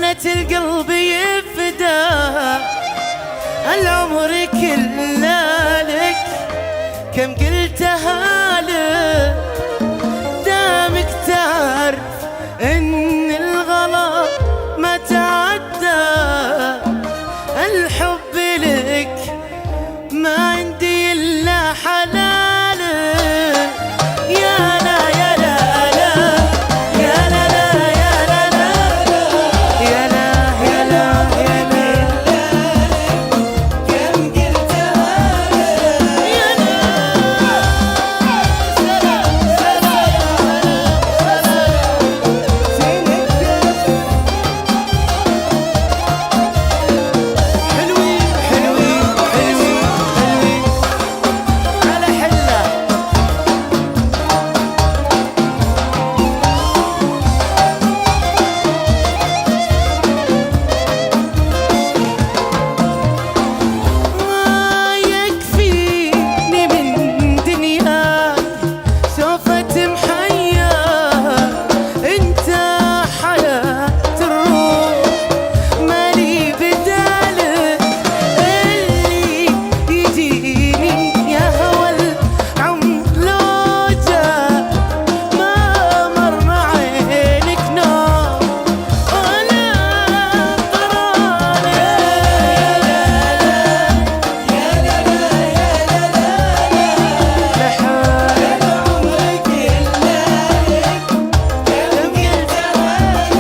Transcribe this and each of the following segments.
قنت القلب يفدى العمر كله لك، كم قلتها لك دامك تعرف ان الغلا ما تعدى. الحب لك ما عندي الا حلال. يا لا يا لا لا يا لا لا يا لا لا يا لا يا لا يا لا كم قلتها يا لا. سلام سلام حلوين حلوين حلوين حلوين على حلة. ما يكفيني من دنياك سوف تمحيا، انت حياة الروح مالي بدالك. اللي يجيني يا هوى العمر لو جاء ما مر مع عينك نوم ولا طرالك.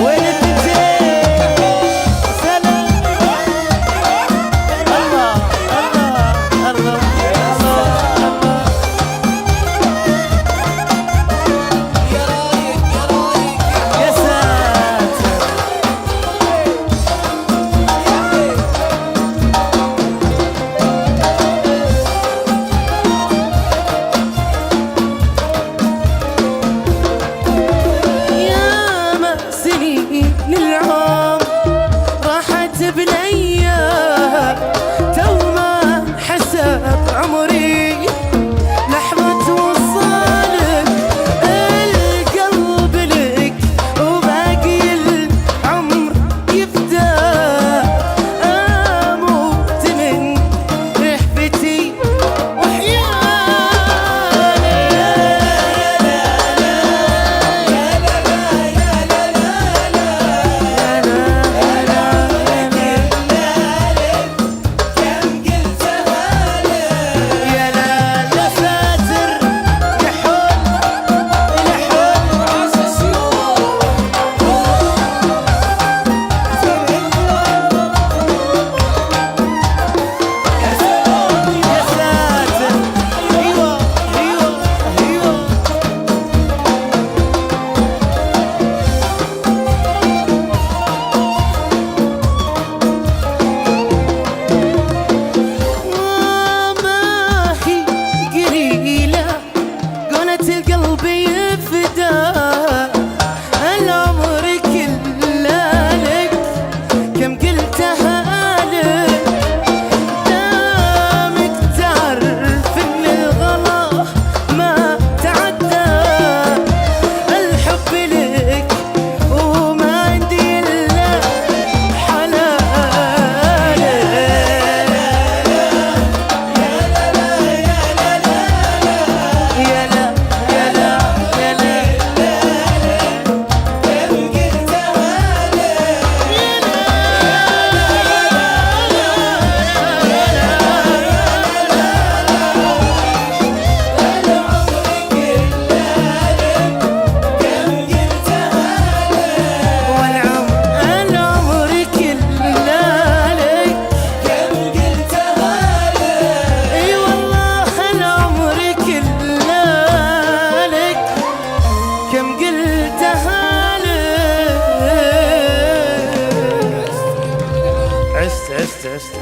وين التنتين؟ سلام الله الله الله يا ساتر. يا ما سنين العمر راحت بالايام، تو ما حسب عمري لحظة وصالك. القلب لك وباقي العمر يفدى، اموت من رحبتي يا لا لا ساتر يا حب يا حب يا ساتر. ايوه ايوه ايوه ما هي قليلة قنت القلب يفدى العمر كله لك، كم قلتها لك دامك تعرف ان الغلا ما تعدى. الحب لك وما عندي الا حلال. يا لا يا لا يا لا العمر كله لك، اي والله العمر كله لك، كم قلتها لك. عشت عشت عشت